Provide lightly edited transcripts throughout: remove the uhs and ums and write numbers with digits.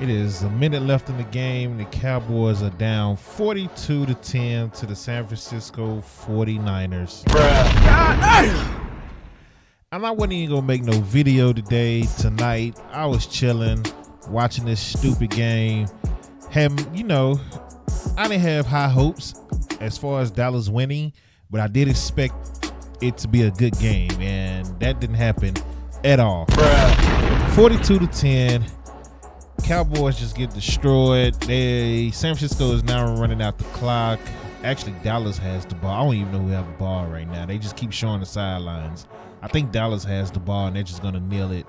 It is a minute left in the game. The Cowboys are down 42-10 to the San Francisco 49ers. And I wasn't even gonna make no video tonight. I was chilling, watching this stupid game. I didn't have high hopes as far as Dallas winning, but I did expect it to be a good game, and that didn't happen at all. 42-10. Cowboys just get destroyed. San Francisco is now running out the clock. Actually, Dallas has the ball. I don't even know who have the ball right now. They just keep showing the sidelines. I think Dallas has the ball, and they're just going to kneel it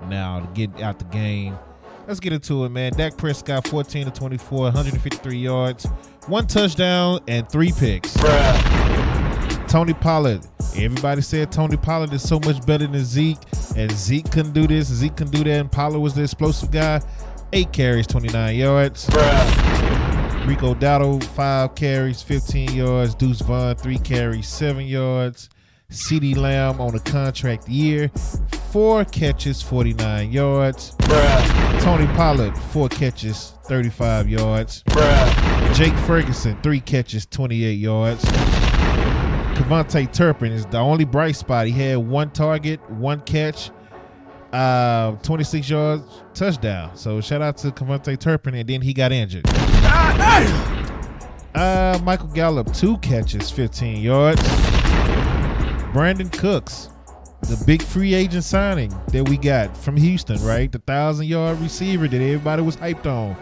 now to get out the game. Let's get into it, man. Dak Prescott, 14-24, 153 yards, 1 touchdown, and 3 picks. Tony Pollard. Everybody said Tony Pollard is so much better than Zeke, and Zeke couldn't do this, Zeke couldn't do that, and Pollard was the explosive guy. 8 carries, 29 yards. Rico Dowdle, 5 carries, 15 yards. Deuce Vaughn, 3 carries, 7 yards. CeeDee Lamb on a contract year, 4 catches, 49 yards. Tony Pollard, 4 catches, 35 yards. Jake Ferguson, 3 catches, 28 yards. Kevontae Turpin is the only bright spot. He had 1 target, 1 catch, 26 yards, touchdown. So shout out to Kevontae Turpin, and then he got injured. Michael Gallup, 2 catches, 15 yards. Brandon Cooks, the big free agent signing that we got from Houston, right? The 1,000-yard receiver that everybody was hyped on.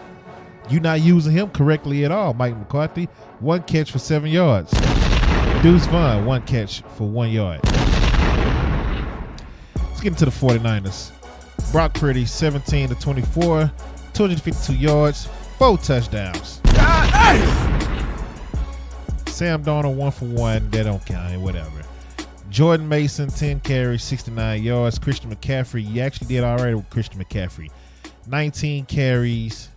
You're not using him correctly at all, Mike McCarthy. 1 catch for 7 yards. Deuce Vaughn, 1 catch for 1 yard. Let's get into the 49ers. Brock Purdy, 17-24, 252 yards, 4 touchdowns. Sam Darnold, 1 for 1. That don't count, whatever. Jordan Mason, 10 carries, 69 yards. Christian McCaffrey, you actually did all right with Christian McCaffrey. 19 carries.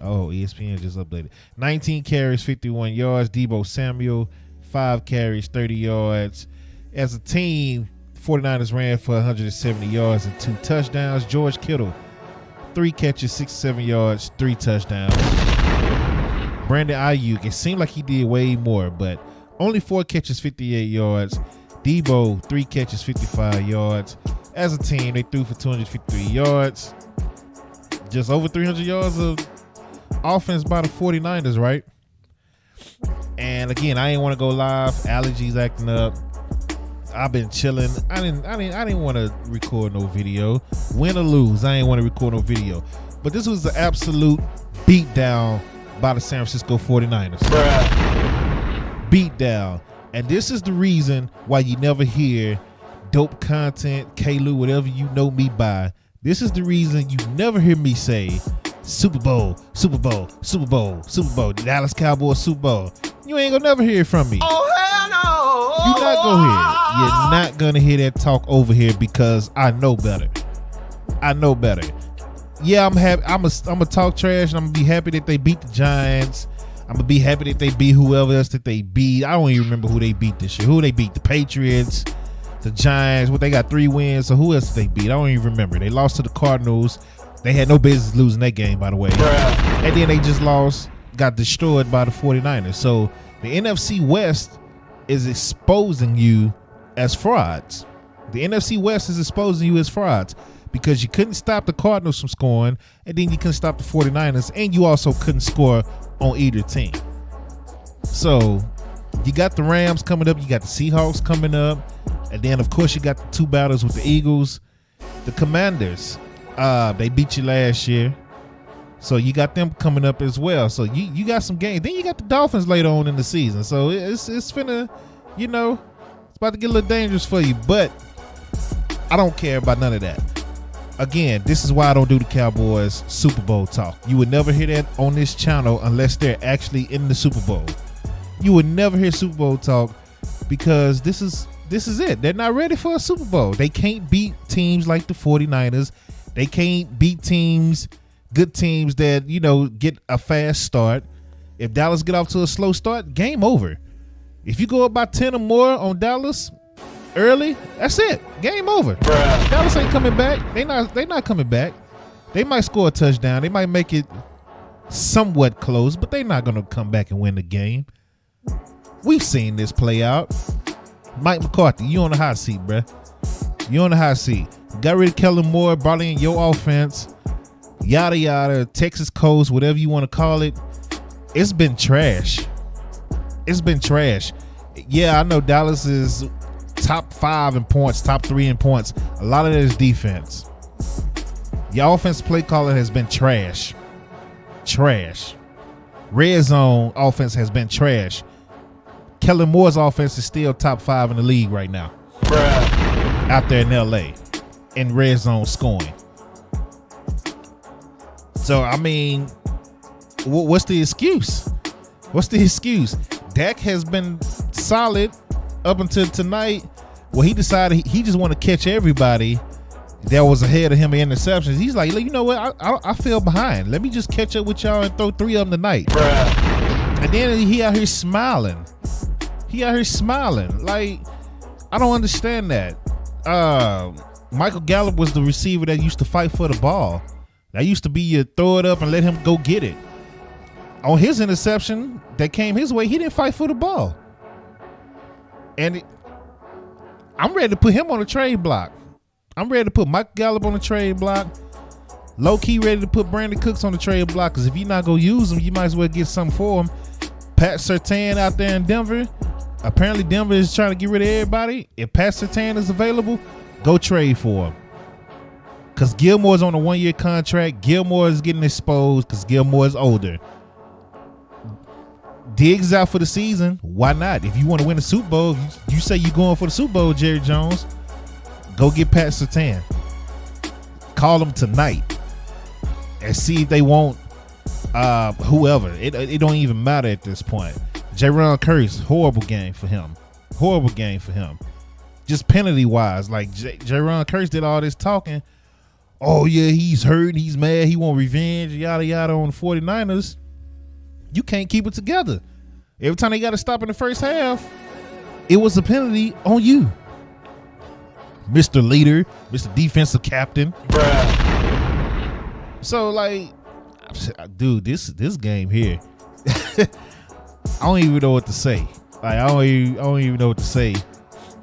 Oh, ESPN just updated. 19 carries, 51 yards. Deebo Samuel, 5 carries, 30 yards. As a team, 49ers ran for 170 yards and 2 touchdowns. George Kittle, 3 catches, 67 yards, 3 touchdowns. Brandon Ayuk, it seemed like he did way more, but only 4 catches, 58 yards. Deebo, 3 catches, 55 yards. As a team, they threw for 253 yards. Just over 300 yards of offense by the 49ers, right? And again, I didn't want to go live. Allergies acting up. I've been chilling. I didn't want to record no video. Win or lose, I didn't want to record no video. But this was the absolute beatdown by the San Francisco 49ers. Beatdown. And this is the reason why you never hear dope content, K-Lou, whatever you know me by. This is the reason you never hear me say Super Bowl, Super Bowl, Super Bowl, Super Bowl, Dallas Cowboys Super Bowl. You ain't gonna never hear it from me. Oh, hell no. You're not gonna hear it. You're not gonna hear that talk over here because I know better. I know better. Yeah, I'm happy. I'm a talk trash, and I'm gonna be happy that they beat the Giants. I'm going to be happy that they beat whoever else that they beat. I don't even remember who they beat this year. Who they beat? The Patriots, the Giants. They got 3 wins. So who else did they beat? I don't even remember. They lost to the Cardinals. They had no business losing that game, by the way. And then they just got destroyed by the 49ers. So the NFC West is exposing you as frauds. The NFC West is exposing you as frauds because you couldn't stop the Cardinals from scoring, and then you couldn't stop the 49ers, and you also couldn't score on either team. So you got the Rams coming up, you got the Seahawks coming up, and then of course you got the 2 battles with the Eagles. The Commanders, they beat you last year, so you got them coming up as well. So you got some games. Then you got the Dolphins later on in the season, so it's finna, it's about to get a little dangerous for you, but I don't care about none of that. Again, this is why I don't do the Cowboys Super Bowl talk. You would never hear that on this channel unless they're actually in the Super Bowl. You would never hear Super Bowl talk because this is it. They're not ready for a Super Bowl. They can't beat teams like the 49ers. They can't beat good teams that, get a fast start. If Dallas get off to a slow start, game over. If you go up by 10 or more on Dallas early, that's it. Game over. Dallas ain't coming back. They not coming back. They might score a touchdown. They might make it somewhat close, but they're not going to come back and win the game. We've seen this play out. Mike McCarthy, you on the hot seat, bruh. You on the hot seat. Got rid of Kellen Moore, brought in your offense, yada, yada, Texas Coast, whatever you want to call it. It's been trash. It's been trash. Yeah, I know Dallas is top 5 in points, top 3 in points. A lot of that is defense. Your offensive play calling has been trash. Trash. Red zone offense has been trash. Kellen Moore's offense is still top 5 in the league right now. Bruh. Out there in LA in red zone scoring. So, I mean, what's the excuse? What's the excuse? Dak has been solid up until tonight. Well, he decided he just want to catch everybody that was ahead of him in interceptions. He's like, you know what? I fell behind. Let me just catch up with y'all and throw 3 of them tonight. Bruh. And then he out here smiling. He out here smiling. Like, I don't understand that. Michael Gallup was the receiver that used to fight for the ball. That used to be you throw it up and let him go get it. On his interception that came his way, he didn't fight for the ball. And I'm ready to put him on the trade block. I'm ready to put Michael Gallup on the trade block. Low key ready to put Brandon Cooks on the trade block, because if you're not going to use him, you might as well get something for him. Pat Surtain out there in Denver. Apparently Denver is trying to get rid of everybody. If Pat Surtain is available, go trade for him. Because Gilmore's on a 1-year contract. Gilmore is getting exposed because Gilmore is older. Diggs out for the season. Why not? If you want to win the Super Bowl, you say you're going for the Super Bowl, Jerry Jones, go get Pat Surtain. Call them tonight and see if they want whoever. It don't even matter at this point. Jaron Curse, horrible game for him. Horrible game for him. Just penalty wise, like Jaron Curse did all this talking. Oh yeah, he's hurt, he's mad, he want revenge, yada yada on the 49ers. You can't keep it together. Every time they got to stop in the first half, it was a penalty on you, Mr. Leader, Mr. Defensive Captain. Bruh. So like, dude, this game here, I don't even know what to say. Like I don't even know what to say.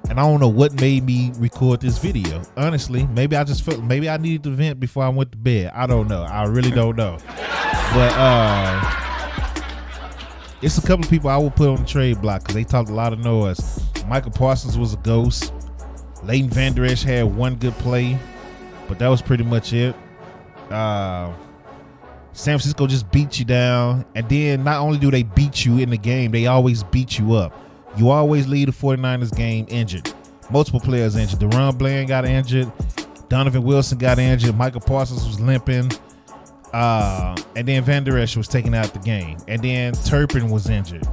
And I don't know what made me record this video. Honestly, maybe I just felt maybe I needed to vent before I went to bed. I don't know. I really don't know. But it's a couple of people I will put on the trade block because they talked a lot of noise. Michael Parsons was a ghost. Leighton Vander Esch had one good play, but that was pretty much it. San Francisco just beat you down. And then not only do they beat you in the game, they always beat you up. You always lead the 49ers game injured. Multiple players injured. Deron Bland got injured. Donovan Wilson got injured. Michael Parsons was limping. And then Van Der Esch was taken out the game. And then Turpin was injured.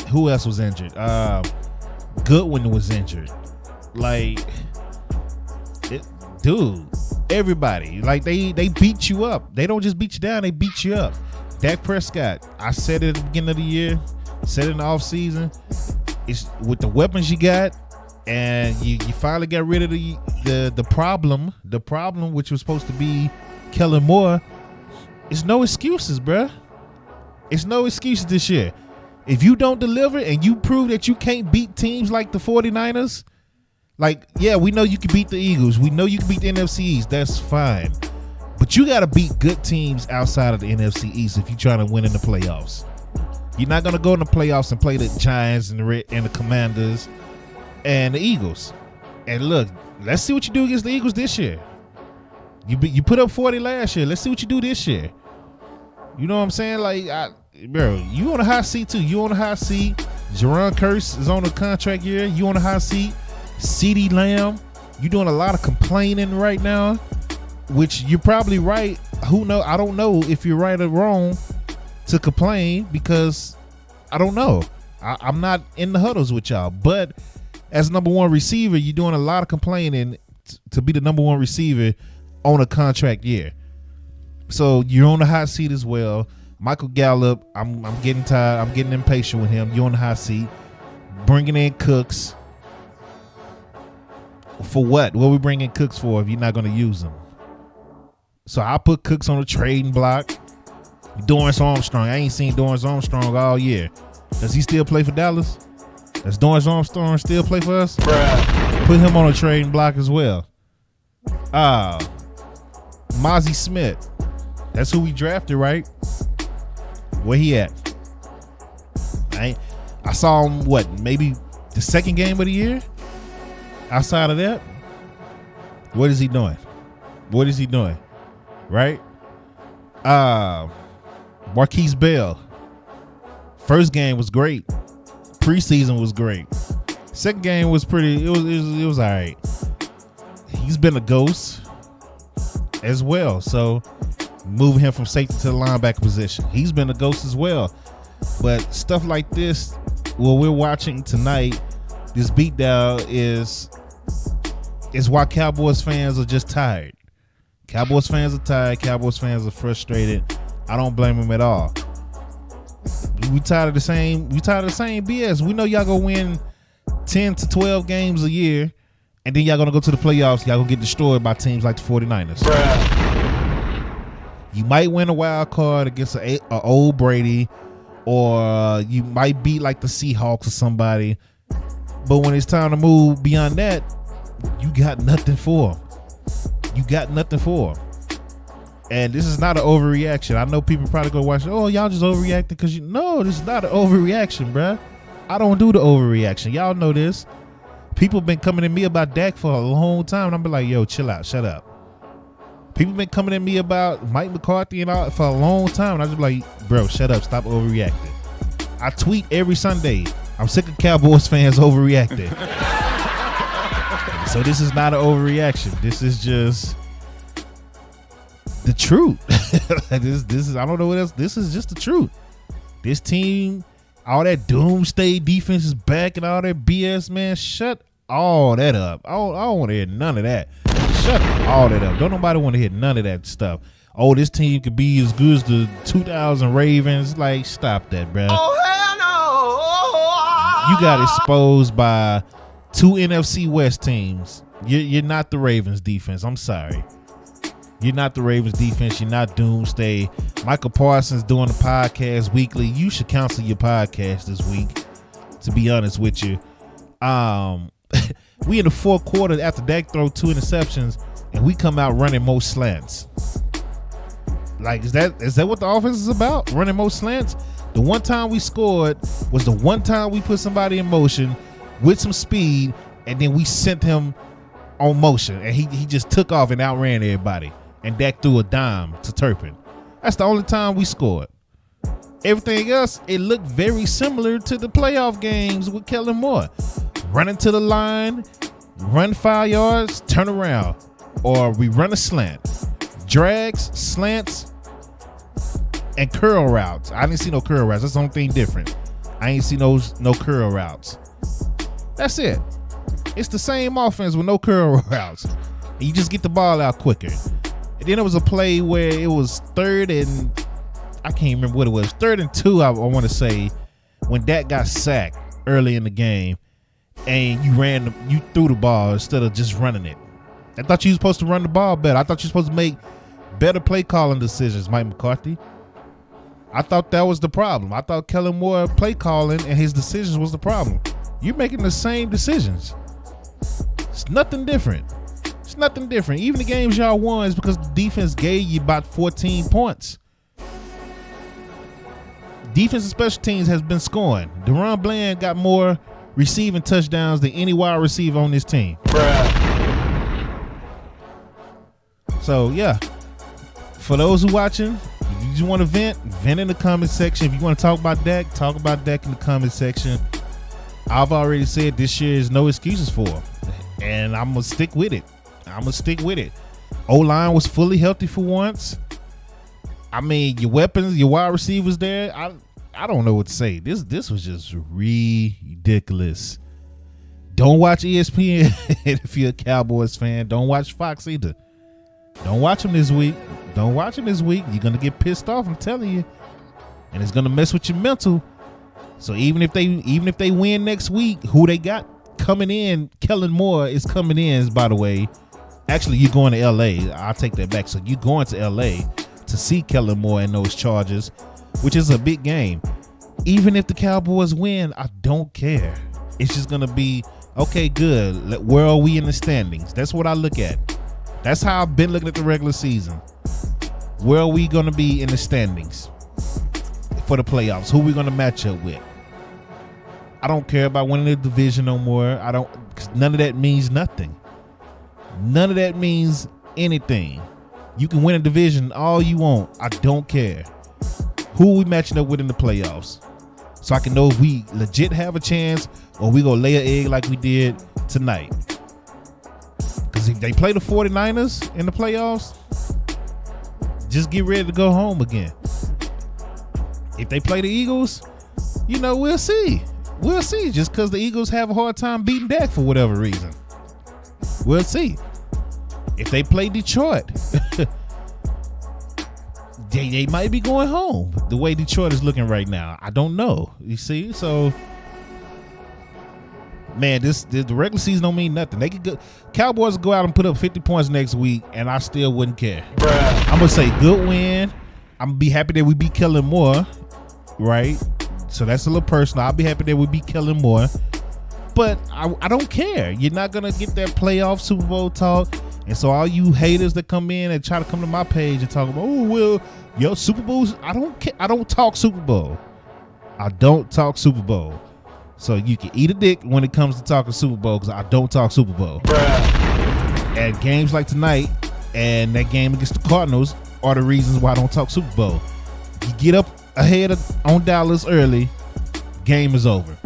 Who else was injured? Goodwin was injured. Like, dude, everybody. Like, they beat you up. They don't just beat you down, they beat you up. Dak Prescott, I said it at the beginning of the year, said it in the offseason. It's with the weapons you got, and you finally got rid of the problem, which was supposed to be Kellen Moore. It's no excuses, bruh. It's no excuses this year. If you don't deliver and you prove that you can't beat teams like the 49ers, like, yeah, we know you can beat the Eagles. We know you can beat the NFC East. That's fine. But you got to beat good teams outside of the NFC East if you're trying to win in the playoffs. You're not going to go in the playoffs and play the Giants and the Commanders and the Eagles. And look, let's see what you do against the Eagles this year. You put up 40 last year. Let's see what you do this year. You know what I'm saying? Like, bro, you on a hot seat too. You on a hot seat. Jaron Curse is on a contract year. You on a hot seat. CeeDee Lamb, you doing a lot of complaining right now, which you're probably right. Who know? I don't know if you're right or wrong to complain because I don't know. I'm not in the huddles with y'all. But as number one receiver, you're doing a lot of complaining to be the number one receiver on a contract year. So you're on the hot seat as well. Michael Gallup, I'm getting tired. I'm getting impatient with him. You're on the hot seat. Bringing in Cooks. For what? What are we bringing Cooks for if you're not going to use them? So I put Cooks on the trading block. Dorrance Armstrong. I ain't seen Dorrance Armstrong all year. Does he still play for Dallas? Does Dorrance Armstrong still play for us? Bruh. Put him on a trading block as well. Mozzie Smith. That's who we drafted, right? Where he at? I saw him, maybe the second game of the year? Outside of that? What is he doing? Right? Marquise Bell. First game was great. Preseason was great. Second game was pretty. It was all right. He's been a ghost as well. So moving him from safety to the linebacker position, he's been a ghost as well. But stuff like this, what we're watching tonight, this beatdown is why Cowboys fans are just tired. Cowboys fans are tired. Cowboys fans are frustrated. I don't blame them at all. We tired of the same BS. We know y'all gonna win 10 to 12 games a year, and then y'all gonna go to the playoffs. Y'all gonna get destroyed by teams like the 49ers. Bruh. You might win a wild card against a old Brady, or you might beat like the Seahawks or somebody. But when it's time to move beyond that, you got nothing for them. And this is not an overreaction. I know people probably go watch, oh, y'all just overreacting because no, this is not an overreaction, bruh. I don't do the overreaction. Y'all know this. People been coming at me about Dak for a long time, and I'm be like, yo, chill out, shut up. People been coming at me about Mike McCarthy and all for a long time, and I just be like, bro, shut up, stop overreacting. I tweet every Sunday. I'm sick of Cowboys fans overreacting. So this is not an overreaction. This is just the truth. This is I don't know what else. This is just the truth. This team, all that doomsday defense is back and all that BS, man. Shut all that up. I don't want to hear none of that. Shut all that up. Don't nobody want to hear none of that stuff. Oh, this team could be as good as the 2000 Ravens. Like, stop that, bro. Oh, hell no. You got exposed by 2 NFC West teams. You're not the Ravens defense. I'm sorry. You're not the Ravens defense. You're not doomsday. Michael Parsons doing the podcast weekly. You should cancel your podcast this week, to be honest with you. We in the fourth quarter after Dak throw 2 interceptions, and we come out running more slants. Like, is that what the offense is about? Running more slants? The one time we scored was the one time we put somebody in motion with some speed, and then we sent him on motion, and he just took off and outran everybody. And Dak threw a dime to Turpin. That's the only time we scored. Everything else, it looked very similar to the playoff games with Kellen Moore. Running to the line, run 5 yards, turn around. Or we run a slant. Drags, slants, and curl routes. I didn't see no curl routes. That's the only thing different. I ain't see no curl routes. That's it. It's the same offense with no curl routes. And you just get the ball out quicker. And then there was a play where it was 3rd and I can't remember what it was. 3rd and 2, I want to say, when Dak got sacked early in the game, and you threw the ball instead of just running it. I thought you were supposed to run the ball better. I thought you were supposed to make better play calling decisions, Mike McCarthy. I thought that was the problem. I thought Kellen Moore play calling and his decisions was the problem. You're making the same decisions. It's nothing different. It's nothing different. Even the games y'all won is because the defense gave you about 14 points. Defense and special teams has been scoring. Deron Bland got more receiving touchdowns than any wide receiver on this team. Bruh. So, yeah. For those who watching, if you just want to vent in the comment section. If you want to talk about Dak in the comment section. I've already said this year is no excuses for him. And I'm going to stick with it. O-line was fully healthy for once. I mean, your weapons, your wide receivers there, I don't know what to say. This was just ridiculous. Don't watch ESPN if you're a Cowboys fan. Don't watch Fox either. Don't watch them this week. You're going to get pissed off, I'm telling you. And it's going to mess with your mental. So even if they win next week, who they got coming in, Kellen Moore is coming in, by the way. Actually, you're going to LA. I'll take that back. So you're going to LA to see Kellen Moore and those Chargers, which is a big game. Even if the Cowboys win, I don't care. It's just going to be, okay, good. Where are we in the standings? That's what I look at. That's how I've been looking at the regular season. Where are we going to be in the standings for the playoffs? Who are we going to match up with? I don't care about winning the division no more. Cause none of that means nothing. None of that means anything. You can win a division all you want. I don't care. Who are we matching up with in the playoffs? So I can know if we legit have a chance or we gonna lay an egg like we did tonight. Because if they play the 49ers in the playoffs, just get ready to go home again. If they play the Eagles, we'll see. We'll see. Just because the Eagles have a hard time beating Dak for whatever reason. We'll see. If they play Detroit, they might be going home. The way Detroit is looking right now, I don't know. You see, so man, the regular season don't mean nothing. They could go. Cowboys go out and put up 50 points next week, and I still wouldn't care. Bruh. I'm gonna say good win. I'm gonna be happy that we beat Kellen Moore, right? So that's a little personal. I'll be happy that we beat Kellen Moore, but I don't care. You're not gonna get that playoff Super Bowl talk. And so all you haters that come in and try to come to my page and talk about, oh, well, yo, Super Bowls, I don't care. I don't talk Super Bowl. I don't talk Super Bowl. So you can eat a dick when it comes to talking Super Bowl because I don't talk Super Bowl. Bruh. And games like tonight and that game against the Cardinals are the reasons why I don't talk Super Bowl. You get up ahead on Dallas early, game is over.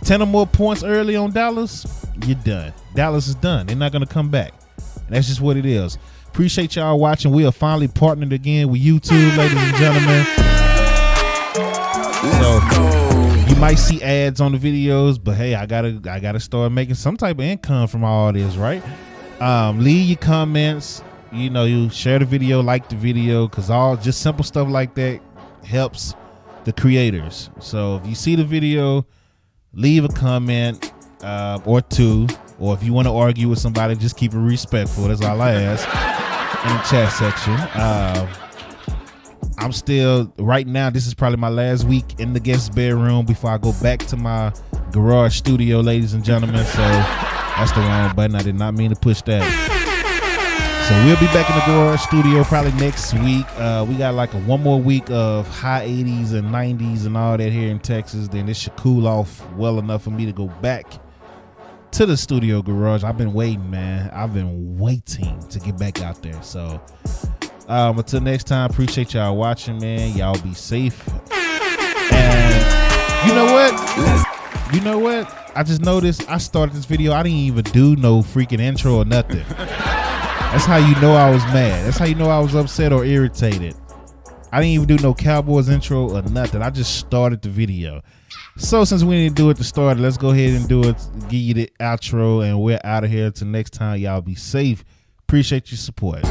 10 or more points early on Dallas, you're done. Dallas is done. They're not going to come back. And that's just what it is. Appreciate y'all watching. We are finally partnered again with YouTube, ladies and gentlemen. So you might see ads on the videos, but hey, I gotta start making some type of income from all this, right? Leave your comments. You share the video, like the video, because all just simple stuff like that helps the creators. So if you see the video, leave a comment or two. Or if you want to argue with somebody, just keep it respectful. That's all I ask in the chat section. I'm still, right now, this is probably my last week in the guest bedroom before I go back to my garage studio, ladies and gentlemen. So that's the wrong button. I did not mean to push that. So we'll be back in the garage studio probably next week. We got like one more week of high 80s and 90s and all that here in Texas. Then this should cool off well enough for me to go back to the studio garage. I've been waiting, man. I've been waiting to get back out there. So until next time, appreciate y'all watching, man. Y'all be safe. And you know what? I just noticed I started this video. I didn't even do no freaking intro or nothing. That's how you know I was mad. That's how you know I was upset or irritated. I didn't even do no Cowboys intro or nothing. I just started the video. So since we didn't do it to start, let's go ahead and do it. Give you the outro, and we're out of here. Till next time, y'all be safe. Appreciate your support.